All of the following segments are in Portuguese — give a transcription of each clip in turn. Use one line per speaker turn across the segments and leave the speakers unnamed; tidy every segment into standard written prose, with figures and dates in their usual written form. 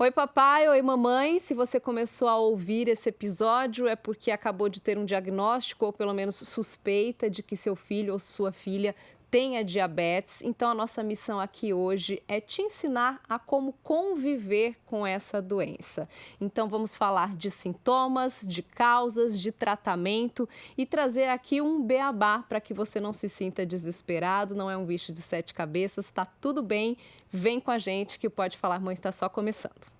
Oi papai, oi mamãe, se você começou a ouvir esse episódio é porque acabou de ter um diagnóstico ou pelo menos suspeita de que seu filho ou sua filha tenha diabetes. Então a nossa missão aqui hoje é te ensinar a como conviver com essa doença. Então vamos falar de sintomas, de causas, de tratamento e trazer aqui um beabá para que você não se sinta desesperado, não é um bicho de 7 cabeças, tá tudo bem, vem com a gente que o Pode Falar Mãe está só começando.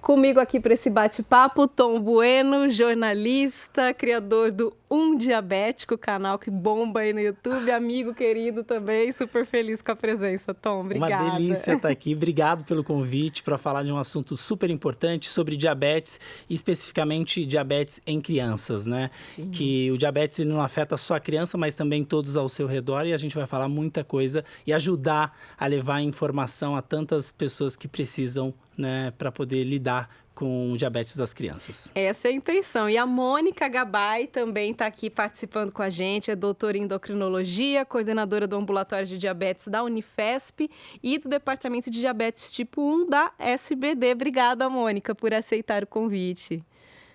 Comigo aqui para esse bate-papo, Tom Bueno, jornalista, criador do Diabético, canal que bomba aí no YouTube, amigo querido também, super feliz com a presença, Tom, obrigada.
Uma delícia estar aqui, obrigado pelo convite para falar de um assunto super importante sobre diabetes, e especificamente diabetes em crianças, né?
Sim.
Que o diabetes não afeta só a criança, mas também todos ao seu redor, e a gente vai falar muita coisa e ajudar a levar informação a tantas pessoas que precisam, né, para poder lidar com o diabetes das crianças.
Essa é a intenção. E a Mônica Gabay também está aqui participando com a gente, é doutora em endocrinologia, coordenadora do ambulatório de diabetes da Unifesp e do departamento de diabetes tipo 1 da SBD. Obrigada, Mônica, por aceitar o convite.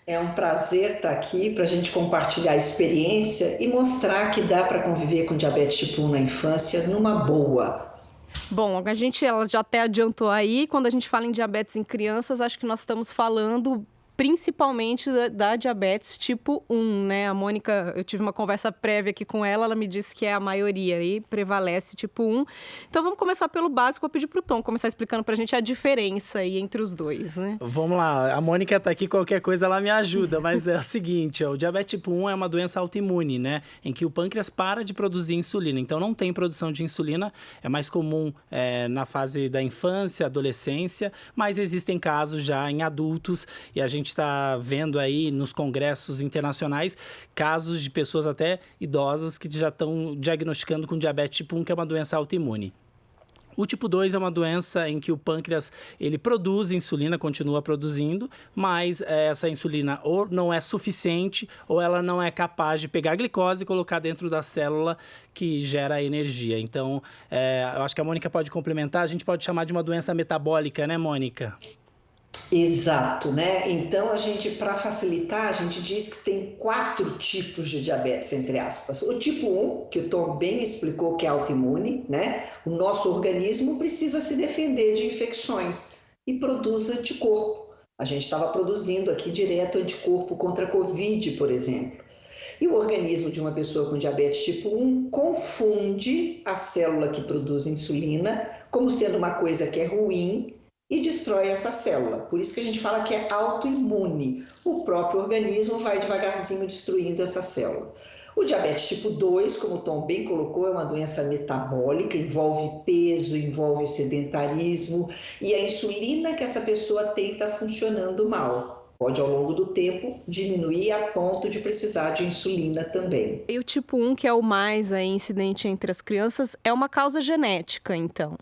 É um prazer estar aqui para a gente compartilhar a experiência e mostrar que dá para conviver com diabetes tipo 1 na infância numa boa.
Bom, ela já até adiantou aí, quando a gente fala em diabetes em crianças, acho que nós estamos falando principalmente da diabetes tipo 1, né? A Mônica, eu tive uma conversa prévia aqui com ela me disse que é a maioria e prevalece tipo 1. Então vamos começar pelo básico, vou pedir pro Tom começar explicando pra gente a diferença aí entre os dois, né?
Vamos lá, a Mônica tá aqui, qualquer coisa ela me ajuda, mas é o seguinte, o diabetes tipo 1 é uma doença autoimune, né? Em que o pâncreas para de produzir insulina, então não tem produção de insulina, é mais comum na fase da infância, adolescência, mas existem casos já em adultos e a gente está vendo aí nos congressos internacionais casos de pessoas até idosas que já estão diagnosticando com diabetes tipo 1, que é uma doença autoimune. O tipo 2 é uma doença em que o pâncreas ele produz insulina, continua produzindo, mas essa insulina ou não é suficiente ou ela não é capaz de pegar a glicose e colocar dentro da célula que gera a energia. Então, eu acho que a Mônica pode complementar, a gente pode chamar de uma doença metabólica, né, Mônica?
Exato, né? Então, para facilitar, a gente diz que tem 4 tipos de diabetes, entre aspas. O tipo 1, que o Tom bem explicou que é autoimune, né? O nosso organismo precisa se defender de infecções e produz anticorpo. A gente estava produzindo aqui direto anticorpo contra a Covid, por exemplo. E o organismo de uma pessoa com diabetes tipo 1 confunde a célula que produz insulina como sendo uma coisa que é ruim e destrói essa célula. Por isso que a gente fala que é autoimune. O próprio organismo vai devagarzinho destruindo essa célula. O diabetes tipo 2, como o Tom bem colocou, é uma doença metabólica, envolve peso, envolve sedentarismo e a insulina que essa pessoa tem está funcionando mal. Pode, ao longo do tempo, diminuir a ponto de precisar de insulina também.
E o tipo 1, que é o mais incidente entre as crianças, é uma causa genética, então?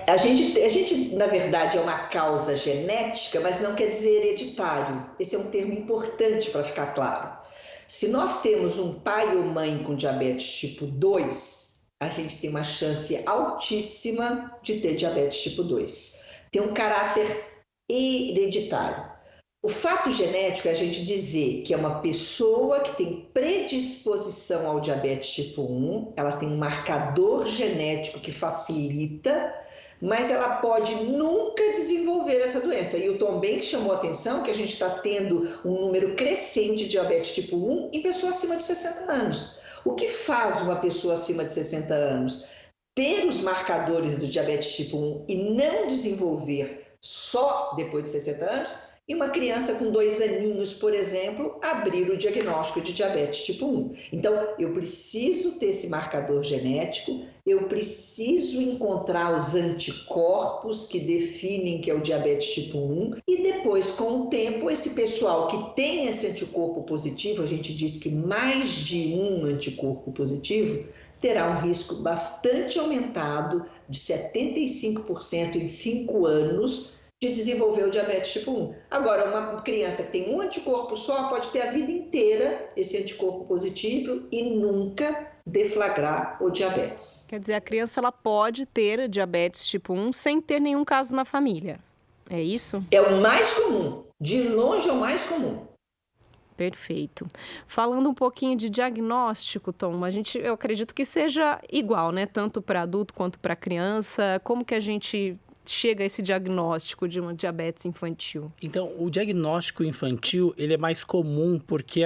A gente, na verdade, é uma causa genética, mas não quer dizer hereditário. Esse é um termo importante para ficar claro. Se nós temos um pai ou mãe com diabetes tipo 2, a gente tem uma chance altíssima de ter diabetes tipo 2. Tem um caráter hereditário. O fato genético é a gente dizer que é uma pessoa que tem predisposição ao diabetes tipo 1, ela tem um marcador genético que facilita, mas ela pode nunca desenvolver essa doença. E o Tom bem chamou a atenção que a gente está tendo um número crescente de diabetes tipo 1 em pessoas acima de 60 anos. O que faz uma pessoa acima de 60 anos ter os marcadores do diabetes tipo 1 e não desenvolver só depois de 60 anos? E uma criança com 2 aninhos, por exemplo, abrir o diagnóstico de diabetes tipo 1. Então, eu preciso ter esse marcador genético, eu preciso encontrar os anticorpos que definem que é o diabetes tipo 1 e depois, com o tempo, esse pessoal que tem esse anticorpo positivo, a gente diz que mais de um anticorpo positivo, terá um risco bastante aumentado de 75% em 5 anos de desenvolver o diabetes tipo 1. Agora, uma criança que tem um anticorpo só pode ter a vida inteira esse anticorpo positivo e nunca deflagrar o diabetes.
Quer dizer, a criança ela pode ter diabetes tipo 1 sem ter nenhum caso na família. É isso?
É o mais comum. De longe é o mais comum.
Perfeito. Falando um pouquinho de diagnóstico, Tom, eu acredito que seja igual, né? Tanto para adulto quanto para criança. Como que a gente chega a esse diagnóstico de uma diabetes infantil?
Então, o diagnóstico infantil, ele é mais comum porque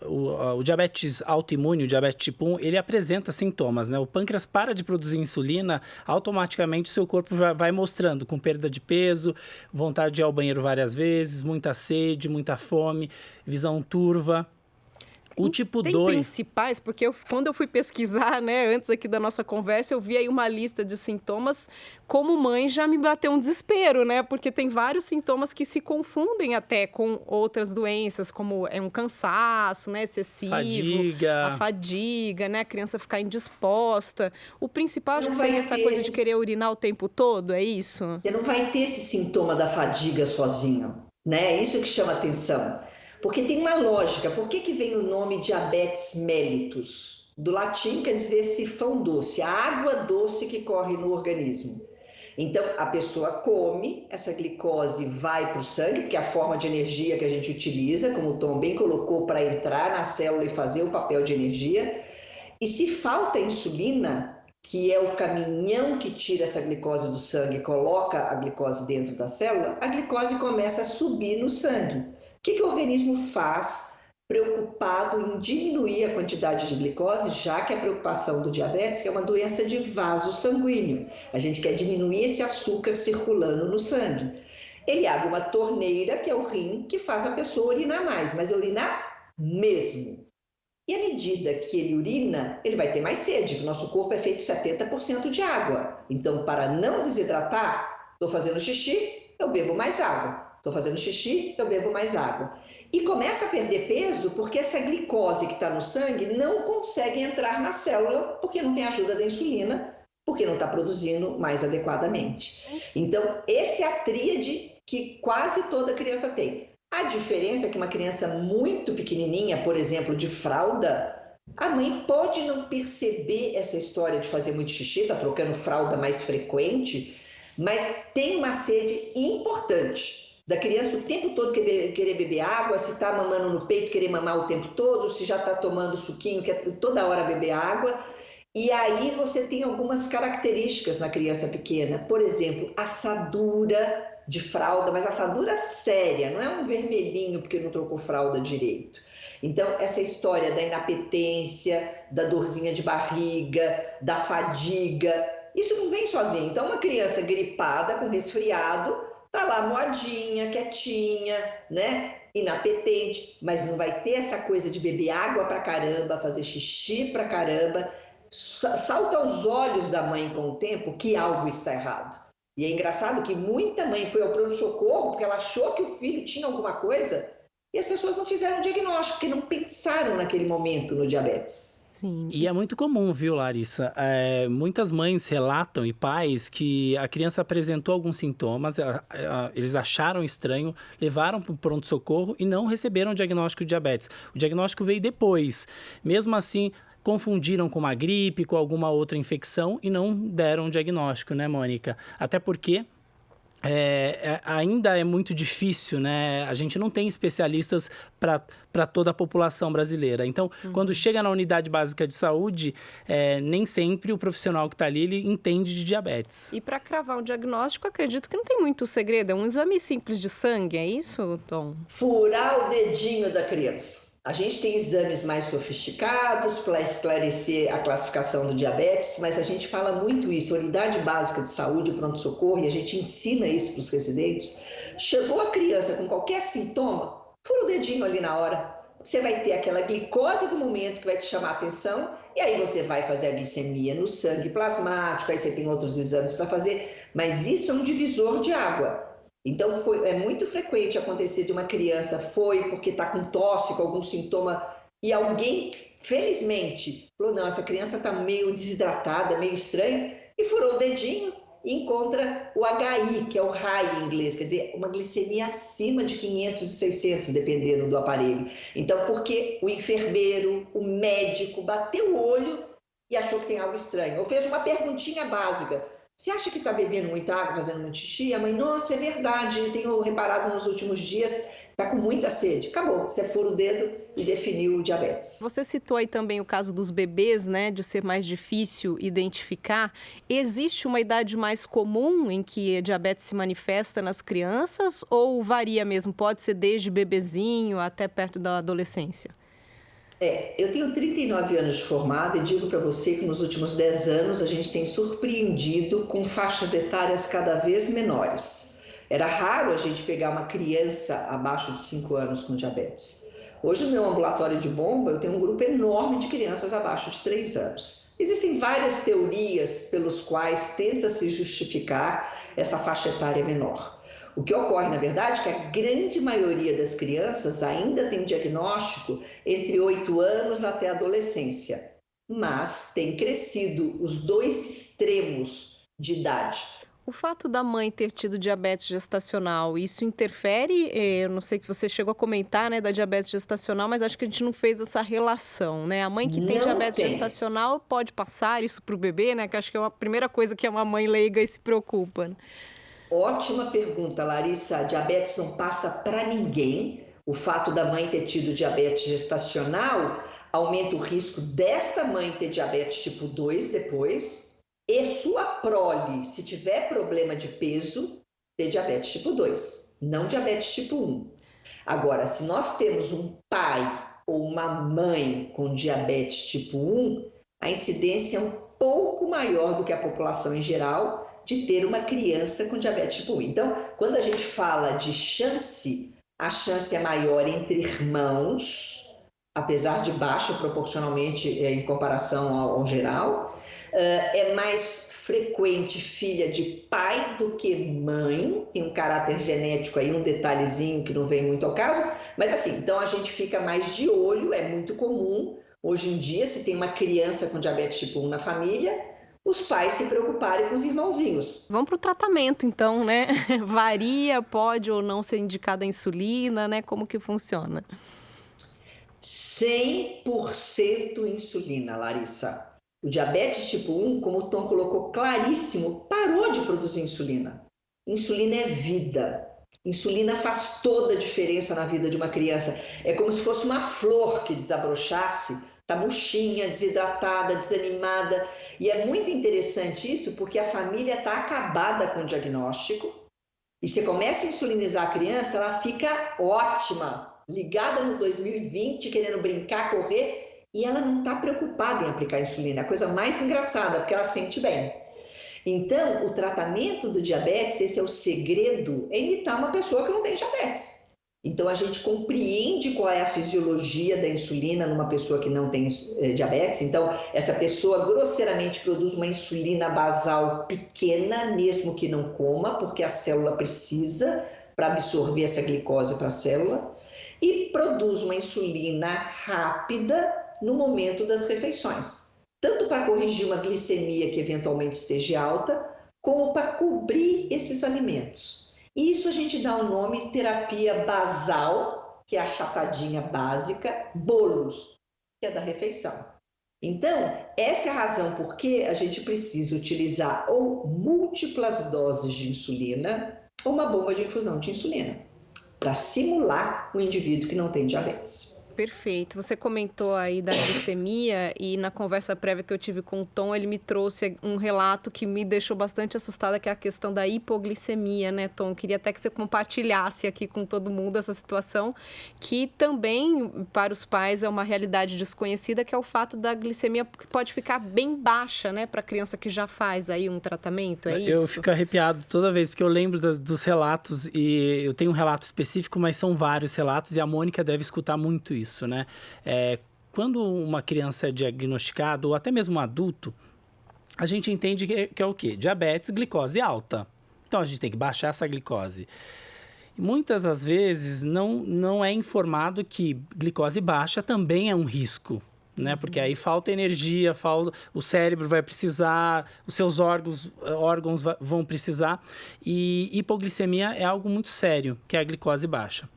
o diabetes autoimune, o diabetes tipo 1, ele apresenta sintomas, né? O pâncreas para de produzir insulina, automaticamente o seu corpo vai mostrando, com perda de peso, vontade de ir ao banheiro várias vezes, muita sede, muita fome, visão turva. O tipo 2...
Tem principais, porque quando eu fui pesquisar, né, antes aqui da nossa conversa, eu vi aí uma lista de sintomas. Como mãe, já me bateu um desespero, né? Porque tem vários sintomas que se confundem até com outras doenças, como um cansaço, né, excessivo, a fadiga, né, a criança ficar indisposta. O principal, acho que seria essa coisa de querer urinar o tempo todo, é isso?
Você não vai ter esse sintoma da fadiga sozinho, né? É isso que chama atenção. Porque tem uma lógica. Por que vem o nome diabetes mellitus? Do latim quer dizer sifão doce, a água doce que corre no organismo. Então, a pessoa come, essa glicose vai para o sangue, porque é a forma de energia que a gente utiliza, como o Tom bem colocou, para entrar na célula e fazer o papel de energia. E se falta insulina, que é o caminhão que tira essa glicose do sangue e coloca a glicose dentro da célula, a glicose começa a subir no sangue. O que o organismo faz preocupado em diminuir a quantidade de glicose, já que a preocupação do diabetes é uma doença de vaso sanguíneo. A gente quer diminuir esse açúcar circulando no sangue. Ele abre uma torneira, que é o rim, que faz a pessoa urinar mais, mas urinar mesmo. E à medida que ele urina, ele vai ter mais sede, porque o nosso corpo é feito de 70% de água. Então, para não desidratar, estou fazendo xixi, eu bebo mais água. Estou fazendo xixi, eu bebo mais água. E começa a perder peso porque essa glicose que está no sangue não consegue entrar na célula porque não tem ajuda da insulina, porque não está produzindo mais adequadamente. Então, essa é a tríade que quase toda criança tem. A diferença é que uma criança muito pequenininha, por exemplo, de fralda, a mãe pode não perceber essa história de fazer muito xixi, está trocando fralda mais frequente, mas tem uma sede importante. Da criança o tempo todo querer beber água, se está mamando no peito, querer mamar o tempo todo, se já está tomando suquinho, quer toda hora beber água. E aí você tem algumas características na criança pequena. Por exemplo, assadura de fralda, mas assadura séria, não é um vermelhinho porque não trocou fralda direito. Então, essa história da inapetência, da dorzinha de barriga, da fadiga, isso não vem sozinho. Então, uma criança gripada, com resfriado, tá lá moadinha, quietinha, né? Inapetente, mas não vai ter essa coisa de beber água pra caramba, fazer xixi pra caramba. Salta aos olhos da mãe com o tempo que algo está errado. E é engraçado que muita mãe foi ao pronto-socorro porque ela achou que o filho tinha alguma coisa e as pessoas não fizeram o diagnóstico, porque não pensaram naquele momento no diabetes.
Sim.
E é muito comum, viu, Larissa? Muitas mães relatam e pais que a criança apresentou alguns sintomas, eles acharam estranho, levaram para o pronto-socorro e não receberam o diagnóstico de diabetes. O diagnóstico veio depois. Mesmo assim, confundiram com uma gripe, com alguma outra infecção e não deram o diagnóstico, né, Mônica? Até porque ainda é muito difícil, né? A gente não tem especialistas para toda a população brasileira. Então, quando chega na unidade básica de saúde, nem sempre o profissional que está ali, ele entende de diabetes.
E para cravar um diagnóstico, acredito que não tem muito segredo. É um exame simples de sangue, é isso, Tom?
Furar o dedinho da criança. A gente tem exames mais sofisticados para esclarecer a classificação do diabetes, mas a gente fala muito isso, a unidade básica de saúde, pronto-socorro, e a gente ensina isso para os residentes. Chegou a criança com qualquer sintoma, fura o dedinho ali na hora. Você vai ter aquela glicose do momento que vai te chamar a atenção, e aí você vai fazer a glicemia no sangue plasmático, aí você tem outros exames para fazer, mas isso é um divisor de água. Então, é muito frequente acontecer de uma criança porque está com tosse, com algum sintoma, e alguém, felizmente, falou, não, essa criança está meio desidratada, meio estranha, e furou o dedinho, encontra o HI, que é o high em inglês, quer dizer, uma glicemia acima de 500 e 600, dependendo do aparelho. Então, porque o enfermeiro, o médico bateu o olho e achou que tem algo estranho, ou fez uma perguntinha básica: você acha que está bebendo muita água, fazendo muito xixi? A mãe: nossa, é verdade, eu tenho reparado nos últimos dias, está com muita sede. Acabou, você fura o dedo e definiu o diabetes.
Você citou aí também o caso dos bebês, né, de ser mais difícil identificar. Existe uma idade mais comum em que a diabetes se manifesta nas crianças ou varia mesmo? Pode ser desde bebezinho até perto da adolescência?
Eu tenho 39 anos de formada e digo para você que nos últimos 10 anos a gente tem surpreendido com faixas etárias cada vez menores. Era raro a gente pegar uma criança abaixo de 5 anos com diabetes. Hoje, no meu ambulatório de bomba, eu tenho um grupo enorme de crianças abaixo de 3 anos. Existem várias teorias pelos quais tenta-se justificar essa faixa etária menor. O que ocorre, na verdade, é que a grande maioria das crianças ainda tem diagnóstico entre 8 anos até a adolescência, mas tem crescido os dois extremos de idade.
O fato da mãe ter tido diabetes gestacional, isso interfere? Eu não sei que você chegou a comentar, né, da diabetes gestacional, mas acho que a gente não fez essa relação, né? A mãe que tem diabetes gestacional pode passar isso para o bebê, né? Que acho que é a primeira coisa que uma mãe leiga e se preocupa, né?
Ótima pergunta, Larissa. A diabetes não passa para ninguém. O fato da mãe ter tido diabetes gestacional aumenta o risco desta mãe ter diabetes tipo 2 depois e sua prole, se tiver problema de peso, ter diabetes tipo 2, não diabetes tipo 1. Agora, se nós temos um pai ou uma mãe com diabetes tipo 1, a incidência é um pouco maior do que a população em geral de ter uma criança com diabetes tipo 1. Então, quando a gente fala de chance, a chance é maior entre irmãos, apesar de baixa proporcionalmente em comparação ao geral. É mais frequente filha de pai do que mãe, tem um caráter genético aí, um detalhezinho que não vem muito ao caso, mas assim, então a gente fica mais de olho, é muito comum. Hoje em dia, se tem uma criança com diabetes tipo 1 na família, os pais se preocuparem com os irmãozinhos.
Vamos para o tratamento, então, né? Varia, pode ou não ser indicada a insulina, né? Como que funciona?
100% insulina, Larissa. O diabetes tipo 1, como o Tom colocou claríssimo, parou de produzir insulina. Insulina é vida. Insulina faz toda a diferença na vida de uma criança. É como se fosse uma flor que desabrochasse, está murchinha, desidratada, desanimada. E é muito interessante isso, porque a família está acabada com o diagnóstico. E você começa a insulinizar a criança, ela fica ótima, ligada no 2020, querendo brincar, correr, e ela não está preocupada em aplicar insulina. É a coisa mais engraçada, porque ela sente bem. Então, o tratamento do diabetes, esse é o segredo, é imitar uma pessoa que não tem diabetes. Então, a gente compreende qual é a fisiologia da insulina numa pessoa que não tem diabetes. Então, essa pessoa grosseiramente produz uma insulina basal pequena, mesmo que não coma, porque a célula precisa para absorver essa glicose para a célula, e produz uma insulina rápida no momento das refeições, tanto para corrigir uma glicemia que eventualmente esteja alta, como para cobrir esses alimentos. E isso a gente dá o nome terapia basal, que é a achatadinha básica, bolos, que é da refeição. Então, essa é a razão por que a gente precisa utilizar ou múltiplas doses de insulina ou uma bomba de infusão de insulina, para simular o indivíduo que não tem diabetes.
Perfeito. Você comentou aí da glicemia e na conversa prévia que eu tive com o Tom, ele me trouxe um relato que me deixou bastante assustada, que é a questão da hipoglicemia, né, Tom? Queria até que você compartilhasse aqui com todo mundo essa situação, que também para os pais é uma realidade desconhecida, que é o fato da glicemia que pode ficar bem baixa, né, para a criança que já faz aí um tratamento, é isso?
Eu fico arrepiado toda vez, porque eu lembro dos relatos, e eu tenho um relato específico, mas são vários relatos, e a Mônica deve escutar muito isso, né? Quando uma criança é diagnosticada, ou até mesmo um adulto, a gente entende que é o quê? Diabetes, glicose alta. Então, a gente tem que baixar essa glicose. E muitas das vezes não é informado que glicose baixa também é um risco, né? Porque aí falta energia, o cérebro vai precisar, os seus órgãos vão precisar. E hipoglicemia é algo muito sério, que é a glicose baixa.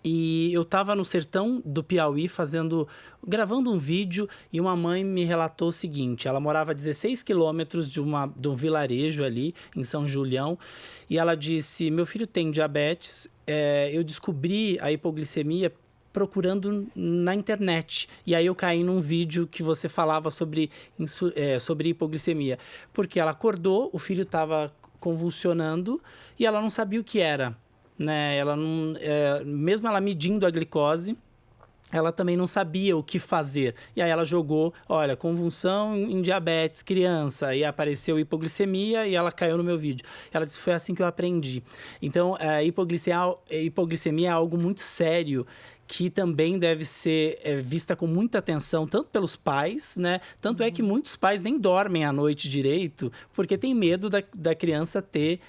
E eu estava no sertão do Piauí gravando um vídeo e uma mãe me relatou o seguinte: ela morava a 16 quilômetros de um vilarejo ali em São Julião, e ela disse: meu filho tem diabetes, eu descobri a hipoglicemia procurando na internet. E aí eu caí num vídeo que você falava sobre hipoglicemia. Porque ela acordou, o filho estava convulsionando e ela não sabia o que era. Né? Ela não, mesmo ela medindo a glicose, ela também não sabia o que fazer. E aí ela jogou, olha, convulsão em diabetes, criança, e apareceu hipoglicemia e ela caiu no meu vídeo. Ela disse, foi assim que eu aprendi. Então, a hipoglicemia é algo muito sério, que também deve ser vista com muita atenção, tanto pelos pais, né? Tanto é que muitos pais nem dormem à noite direito, porque tem medo da criança ter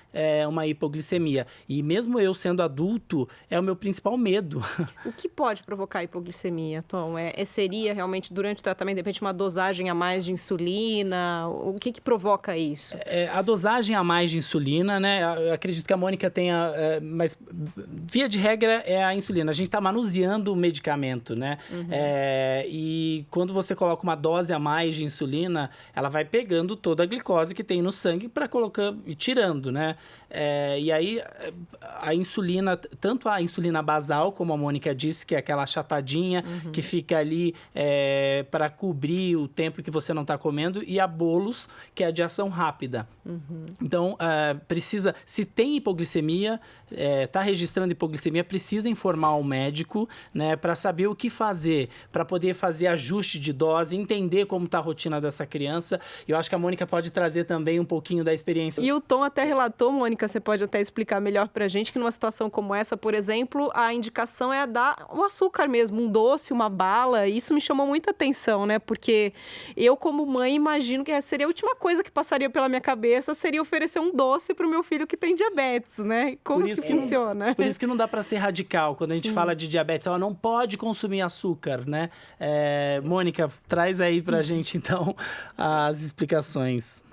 uma hipoglicemia. E mesmo eu sendo adulto, é o meu principal medo.
O que pode provocar hipoglicemia, Tom? Seria realmente durante o tratamento, de repente, uma dosagem a mais de insulina? O que provoca isso?
A dosagem a mais de insulina, né? Eu acredito que a Mônica tenha... mas, via de regra, é a insulina. A gente está manuseando o medicamento, né? E quando você coloca uma dose a mais de insulina, ela vai pegando toda a glicose que tem no sangue para colocar e tirando, né? E aí a insulina, tanto a insulina basal, como a Mônica disse, que é aquela achatadinha que fica ali para cobrir o tempo que você não está comendo, e a bolos, que é a de ação rápida. Então, se tem hipoglicemia, está registrando hipoglicemia, precisa informar o médico, né, para saber o que fazer, para poder fazer ajuste de dose, entender como está a rotina dessa criança. Eu acho que a Mônica pode trazer também um pouquinho da experiência.
E o Tom até relatou, Mônica, você pode até explicar melhor pra gente, que numa situação como essa, por exemplo, a indicação é dar o açúcar mesmo, um doce, uma bala. Isso me chamou muita atenção, né? Porque eu, como mãe, imagino que seria a última coisa que passaria pela minha cabeça, seria oferecer um doce pro meu filho que tem diabetes, né? Como que funciona?
Por isso que não dá para ser radical. Quando a gente fala de diabetes, ela não pode consumir açúcar, né? Mônica, traz aí pra gente, então, as explicações.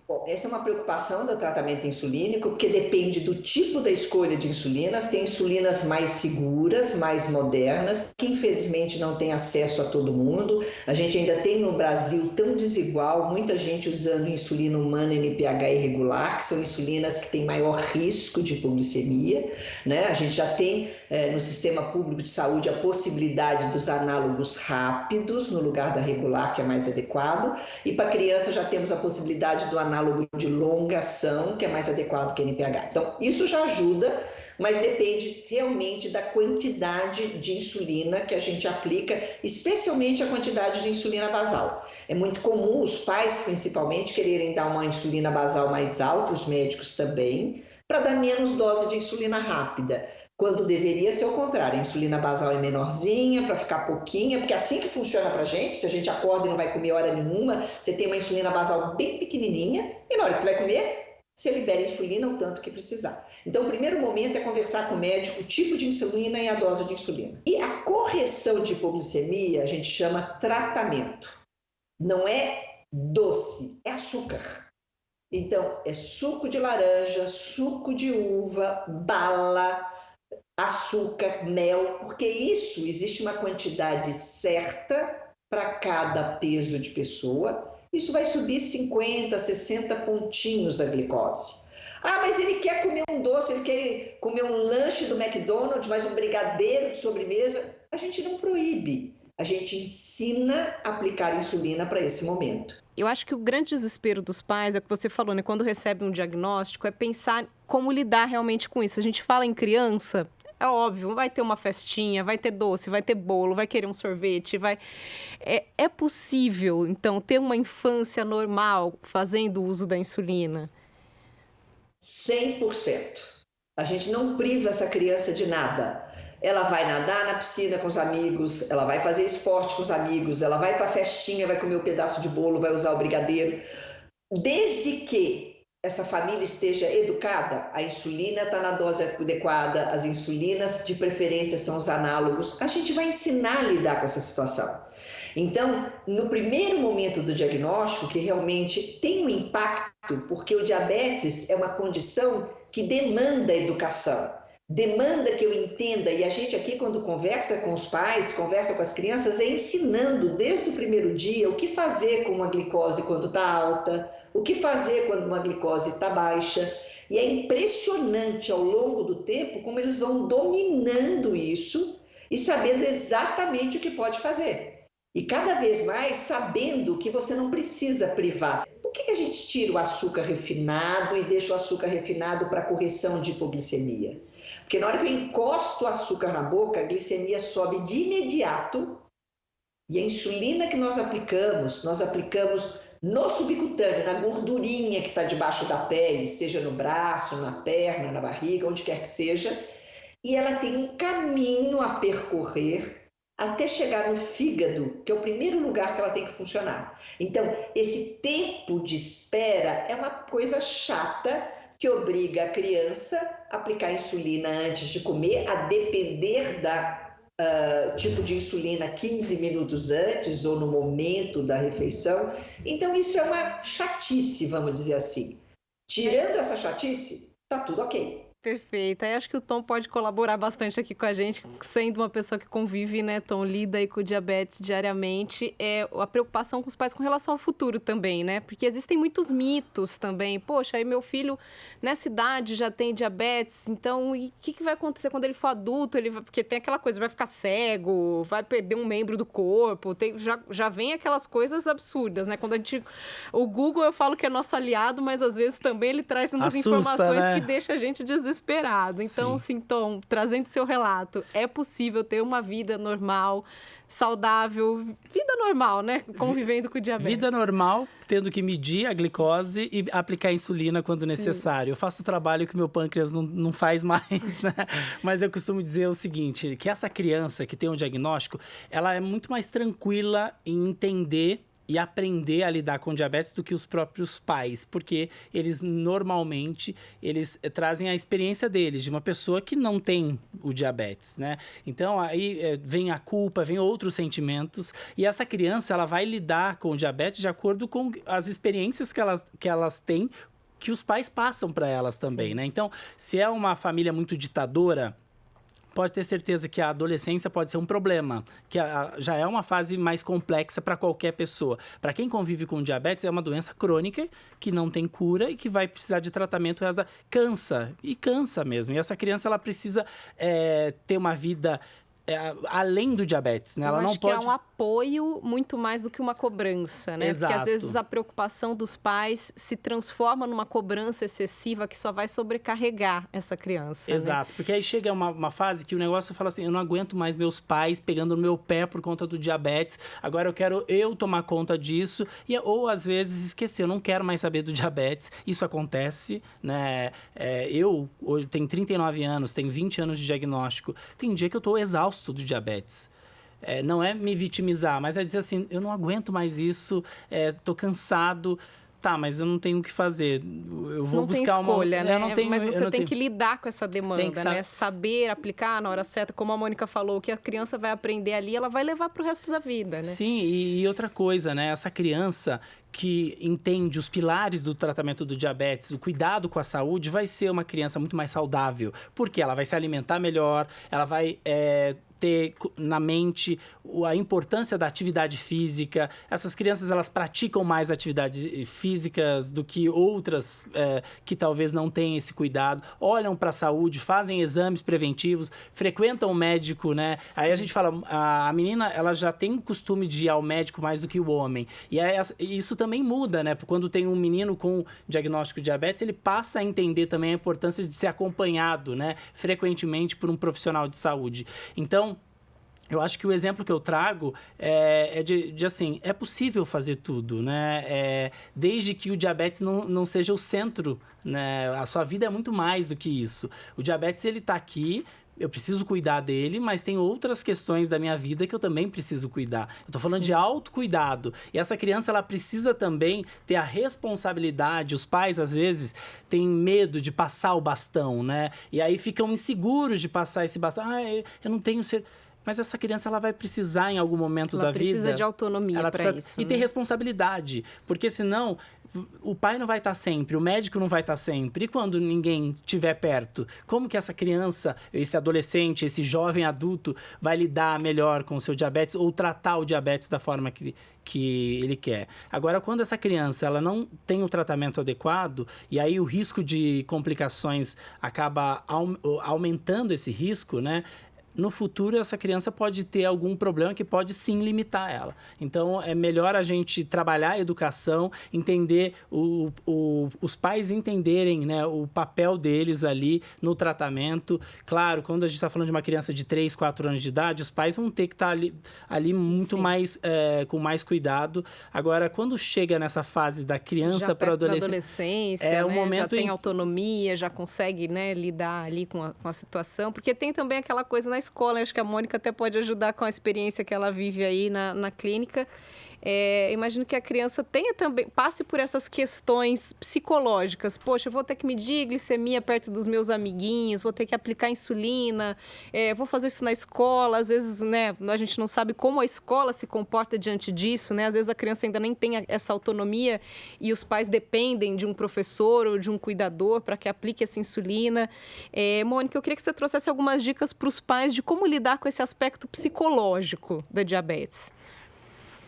Bom, essa é uma preocupação do tratamento insulínico, porque depende do tipo da escolha de insulinas. Tem insulinas mais seguras, mais modernas, que infelizmente não tem acesso a todo mundo. A gente ainda tem no Brasil tão desigual, muita gente usando insulina humana NPH irregular, que são insulinas que têm maior risco de hipoglicemia, né? A gente já tem no sistema público de saúde a possibilidade dos análogos rápidos no lugar da regular, que é mais adequado. E para criança já temos a possibilidade do análogo de longa ação, que é mais adequado que a NPH. Então, isso já ajuda, mas depende realmente da quantidade de insulina que a gente aplica, especialmente a quantidade de insulina basal. É muito comum os pais, principalmente, quererem dar uma insulina basal mais alta, os médicos também, para dar menos dose de insulina rápida, quando deveria ser o contrário. A insulina basal é menorzinha, para ficar pouquinha, porque é assim que funciona para a gente. Se a gente acorda e não vai comer hora nenhuma, você tem uma insulina basal bem pequenininha, e na hora que você vai comer, você libera a insulina o tanto que precisar. Então, o primeiro momento é conversar com o médico o tipo de insulina e a dose de insulina. E a correção de hipoglicemia a gente chama tratamento. Não é doce, é açúcar. Então, é suco de laranja, suco de uva, bala, açúcar, mel, porque isso existe uma quantidade certa para cada peso de pessoa. Isso vai subir 50, 60 pontinhos a glicose. Ah, mas ele quer comer um doce, ele quer comer um lanche do McDonald's, mais um brigadeiro de sobremesa. A gente não proíbe, a gente ensina a aplicar insulina para esse momento.
Eu acho que o grande desespero dos pais, é o que você falou, né? Quando recebe um diagnóstico, é pensar como lidar realmente com isso. A gente fala em criança, é óbvio, vai ter uma festinha, vai ter doce, vai ter bolo, vai querer um sorvete, É possível, então, ter uma infância normal fazendo uso da insulina?
100%. A gente não priva essa criança de nada. Ela vai nadar na piscina com os amigos, ela vai fazer esporte com os amigos, ela vai para a festinha, vai comer um pedaço de bolo, vai usar o brigadeiro. Desde que essa família esteja educada, a insulina está na dose adequada, as insulinas de preferência são os análogos, a gente vai ensinar a lidar com essa situação. Então, no primeiro momento do diagnóstico, que realmente tem um impacto, porque o diabetes é uma condição que demanda educação, demanda que eu entenda, e a gente aqui quando conversa com os pais, conversa com as crianças, é ensinando desde o primeiro dia o que fazer com uma glicose quando está alta, o que fazer quando uma glicose está baixa. E é impressionante ao longo do tempo como eles vão dominando isso e sabendo exatamente o que pode fazer. E cada vez mais sabendo que você não precisa privar. Por que a gente tira o açúcar refinado e deixa o açúcar refinado para correção de hipoglicemia? Porque na hora que eu encosto o açúcar na boca, a glicemia sobe de imediato e a insulina que nós aplicamos no subcutâneo, na gordurinha que está debaixo da pele, seja no braço, na perna, na barriga, onde quer que seja, e ela tem um caminho a percorrer até chegar no fígado, que é o primeiro lugar que ela tem que funcionar. Então, esse tempo de espera é uma coisa chata que obriga a criança a aplicar insulina antes de comer, a depender da tipo de insulina 15 minutos antes ou no momento da refeição. Então, isso é uma chatice, vamos dizer assim. Tirando essa chatice, tá tudo ok.
Perfeito. Aí acho que o Tom pode colaborar bastante aqui com a gente, sendo uma pessoa que convive, né, Tom, lida aí com o diabetes diariamente, é a preocupação com os pais com relação ao futuro também, né? Porque existem muitos mitos também. Poxa, aí meu filho nessa idade já tem diabetes, então e o que vai acontecer quando ele for adulto? Porque tem aquela coisa, vai ficar cego, vai perder um membro do corpo, já vem aquelas coisas absurdas, né? Quando o Google, eu falo que é nosso aliado, mas às vezes também ele traz umas informações, né, que deixa a gente desesperado. Então, sim, Tom, trazendo seu relato, é possível ter uma vida normal, saudável, vida normal, né? Convivendo com o diabetes.
Vida normal, tendo que medir a glicose e aplicar insulina quando necessário. Eu faço o trabalho que meu pâncreas não faz mais, né? Mas eu costumo dizer o seguinte, que essa criança que tem um diagnóstico, ela é muito mais tranquila em entender e aprender a lidar com diabetes do que os próprios pais, porque eles normalmente trazem a experiência deles, de uma pessoa que não tem o diabetes, né? Então aí vem a culpa, vem outros sentimentos, e essa criança ela vai lidar com o diabetes de acordo com as experiências que elas têm, que os pais passam para elas também, sim, né? Então, se é uma família muito ditadora, pode ter certeza que a adolescência pode ser um problema, que já é uma fase mais complexa para qualquer pessoa. Para quem convive com diabetes, é uma doença crônica que não tem cura e que vai precisar de tratamento. Cansa mesmo. E essa criança ela precisa ter uma vida além do diabetes, né?
Ela não pode... que é um apoio muito mais do que uma cobrança, né?
Exato.
Porque às vezes a preocupação dos pais se transforma numa cobrança excessiva que só vai sobrecarregar essa criança.
Exato,
né?
Porque aí chega uma fase que o negócio fala assim, eu não aguento mais meus pais pegando no meu pé por conta do diabetes, agora eu quero tomar conta disso, ou às vezes esquecer, eu não quero mais saber do diabetes. Isso acontece, né? Eu hoje tenho 39 anos, tenho 20 anos de diagnóstico, tem dia que eu estou exausto do diabetes. Não é me vitimizar, mas é dizer assim, eu não aguento mais isso, tô cansado, tá, mas eu não tenho o que fazer, eu vou buscar uma...
Não tem escolha, né? Mas você tem
tenho...
que lidar com essa demanda, né? Saber aplicar na hora certa, como a Mônica falou, o que a criança vai aprender ali, ela vai levar pro resto da vida, né?
Sim, e outra coisa, né? Essa criança que entende os pilares do tratamento do diabetes, o cuidado com a saúde, vai ser uma criança muito mais saudável, porque ela vai se alimentar melhor, ela vai ter na mente a importância da atividade física. Essas crianças, elas praticam mais atividades físicas do que outras que talvez não tenham esse cuidado, olham para a saúde, fazem exames preventivos, frequentam o médico, né? Sim. Aí a gente fala, a menina, ela já tem o costume de ir ao médico mais do que o homem. E aí, isso também muda, né? Quando tem um menino com diagnóstico de diabetes, ele passa a entender também a importância de ser acompanhado, né? Frequentemente por um profissional de saúde. Então, eu acho que o exemplo que eu trago é de assim, é possível fazer tudo, né? Desde que o diabetes não seja o centro, né? A sua vida é muito mais do que isso. O diabetes, ele tá aqui, eu preciso cuidar dele, mas tem outras questões da minha vida que eu também preciso cuidar. Eu tô falando de autocuidado. E essa criança, ela precisa também ter a responsabilidade. Os pais, às vezes, têm medo de passar o bastão, né? E aí ficam inseguros de passar esse bastão. Eu não tenho... Mas essa criança ela vai precisar em algum momento da vida.
Ela precisa de autonomia para isso.
E ter responsabilidade, porque senão o pai não vai estar sempre, o médico não vai estar sempre. E quando ninguém estiver perto, como que essa criança, esse adolescente, esse jovem adulto vai lidar melhor com o seu diabetes ou tratar o diabetes da forma que ele quer? Agora, quando essa criança ela não tem o tratamento adequado, e aí o risco de complicações acaba aumentando esse risco, né? No futuro, essa criança pode ter algum problema que pode sim limitar ela. Então, é melhor a gente trabalhar a educação, entender, os pais entenderem, né, o papel deles ali no tratamento. Claro, quando a gente está falando de uma criança de 3, 4 anos de idade, os pais vão ter que estar ali muito mais, com mais cuidado. Agora, quando chega nessa fase da criança para a
adolescência,
é
né?
um momento
já tem autonomia, já consegue, né, lidar ali com a situação. Porque tem também aquela coisa na escola, acho que a Mônica até pode ajudar com a experiência que ela vive aí na clínica. Imagino que a criança passe por essas questões psicológicas. Poxa, eu vou ter que medir glicemia perto dos meus amiguinhos, vou ter que aplicar insulina, vou fazer isso na escola. Às vezes, né, a gente não sabe como a escola se comporta diante disso, né? Às vezes a criança ainda nem tem essa autonomia e os pais dependem de um professor ou de um cuidador para que aplique essa insulina. Mônica, eu queria que você trouxesse algumas dicas para os pais de como lidar com esse aspecto psicológico da diabetes.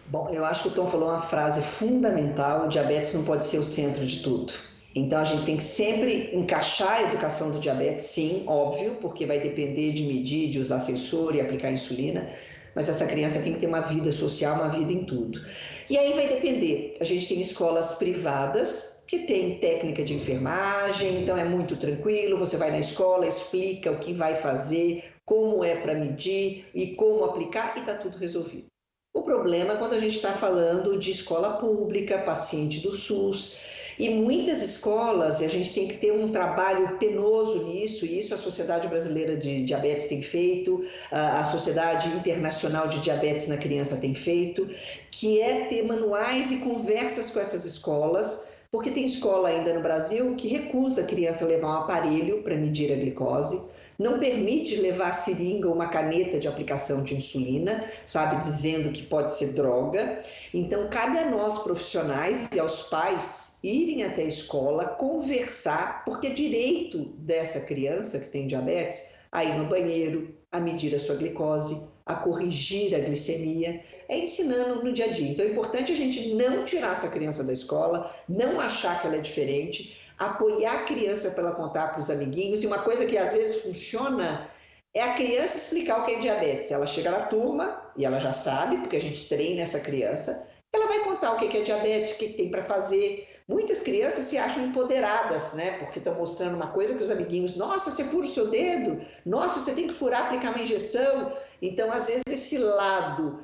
Bom, eu acho que o Tom falou uma frase fundamental: o diabetes não pode ser o centro de tudo. Então, a gente tem que sempre encaixar a educação do diabetes, sim, óbvio, porque vai depender de medir, de usar sensor e aplicar insulina, mas essa criança tem que ter uma vida social, uma vida em tudo. E aí vai depender. A gente tem escolas privadas que tem técnica de enfermagem, então é muito tranquilo, você vai na escola, explica o que vai fazer, como é para medir e como aplicar e está tudo resolvido. O problema é quando a gente está falando de escola pública, paciente do SUS, e muitas escolas, e a gente tem que ter um trabalho penoso nisso, e isso a Sociedade Brasileira de Diabetes tem feito, a Sociedade Internacional de Diabetes na Criança tem feito, que é ter manuais e conversas com essas escolas, porque tem escola ainda no Brasil que recusa a criança levar um aparelho para medir a glicose, não permite levar seringa ou uma caneta de aplicação de insulina, sabe, dizendo que pode ser droga. Então, cabe a nós profissionais e aos pais irem até a escola, conversar, porque é direito dessa criança que tem diabetes a ir no banheiro, a medir a sua glicose, a corrigir a glicemia, ensinando no dia a dia. Então, é importante a gente não tirar essa criança da escola, não achar que ela é diferente, apoiar a criança para ela contar para os amiguinhos. E uma coisa que às vezes funciona é a criança explicar o que é diabetes. Ela chega na turma e ela já sabe, porque a gente treina essa criança, ela vai contar o que é diabetes, o que tem para fazer. Muitas crianças se acham empoderadas, né? Porque estão mostrando uma coisa que os amiguinhos, nossa, você fura o seu dedo, nossa, você tem que furar, aplicar uma injeção. Então, às vezes, esse lado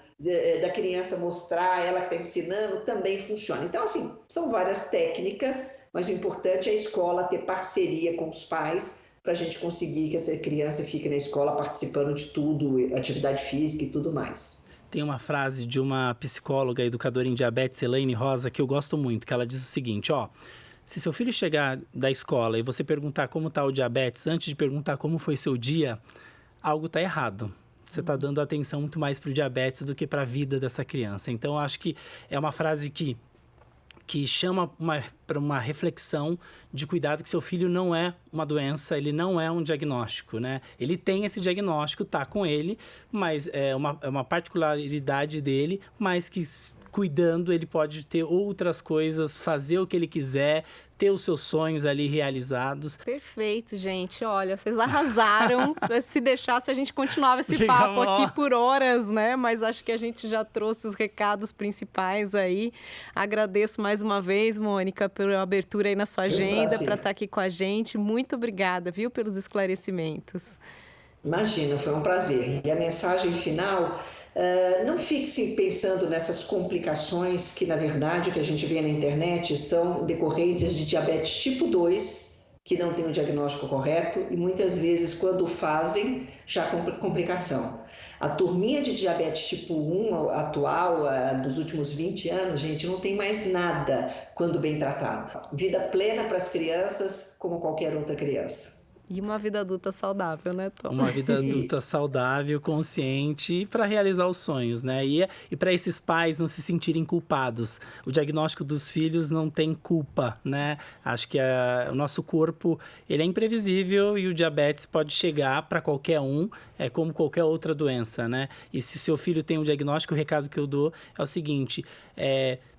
da criança mostrar, ela que está ensinando, também funciona. Então, assim, são várias técnicas, mas o importante é a escola ter parceria com os pais para a gente conseguir que essa criança fique na escola participando de tudo, atividade física e tudo mais.
Tem uma frase de uma psicóloga, educadora em diabetes, Elaine Rosa, que eu gosto muito, que ela diz o seguinte, se seu filho chegar da escola e você perguntar como está o diabetes, antes de perguntar como foi seu dia, algo está errado. Você está dando atenção muito mais para o diabetes do que para a vida dessa criança. Então, eu acho que é uma frase que chama para uma reflexão de cuidado, que seu filho não é uma doença, ele não é um diagnóstico, né? Ele tem esse diagnóstico, tá com ele, mas é uma particularidade dele, mas que cuidando ele pode ter outras coisas, fazer o que ele quiser, ter os seus sonhos ali realizados.
Perfeito, gente. Olha, vocês arrasaram. Se deixasse, a gente continuava esse papo aqui por horas, né? Mas acho que a gente já trouxe os recados principais aí. Agradeço mais uma vez, Mônica, pela abertura aí na sua agenda, para estar aqui com a gente. Muito obrigada, viu, pelos esclarecimentos.
Imagina, foi um prazer. E a mensagem final... não fique pensando nessas complicações que, na verdade, o que a gente vê na internet são decorrentes de diabetes tipo 2, que não tem o diagnóstico correto e muitas vezes, quando fazem, já com complicação. A turminha de diabetes tipo 1 atual, dos últimos 20 anos, gente, não tem mais nada quando bem tratado. Vida plena para as crianças, como qualquer outra criança.
E uma vida adulta saudável, né, Tom?
Uma vida adulta saudável, consciente, para realizar os sonhos, né? E para esses pais não se sentirem culpados. O diagnóstico dos filhos não tem culpa, né? Acho que o nosso corpo, ele é imprevisível e o diabetes pode chegar para qualquer um, como qualquer outra doença, né? E se o seu filho tem um diagnóstico, o recado que eu dou é o seguinte,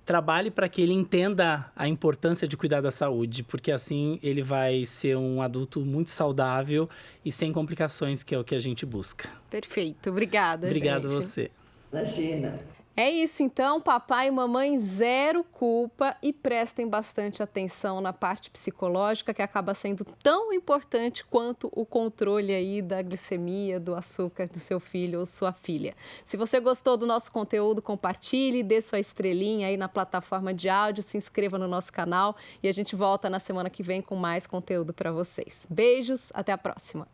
trabalhe para que ele entenda a importância de cuidar da saúde, porque assim ele vai ser um adulto muito saudável e sem complicações, que é o que a gente busca.
Perfeito. Obrigada,
Obrigado
gente.
a você.
Imagina.
É isso, então, papai e mamãe, zero culpa e prestem bastante atenção na parte psicológica, que acaba sendo tão importante quanto o controle aí da glicemia, do açúcar do seu filho ou sua filha. Se você gostou do nosso conteúdo, compartilhe, dê sua estrelinha aí na plataforma de áudio, se inscreva no nosso canal e a gente volta na semana que vem com mais conteúdo para vocês. Beijos, até a próxima!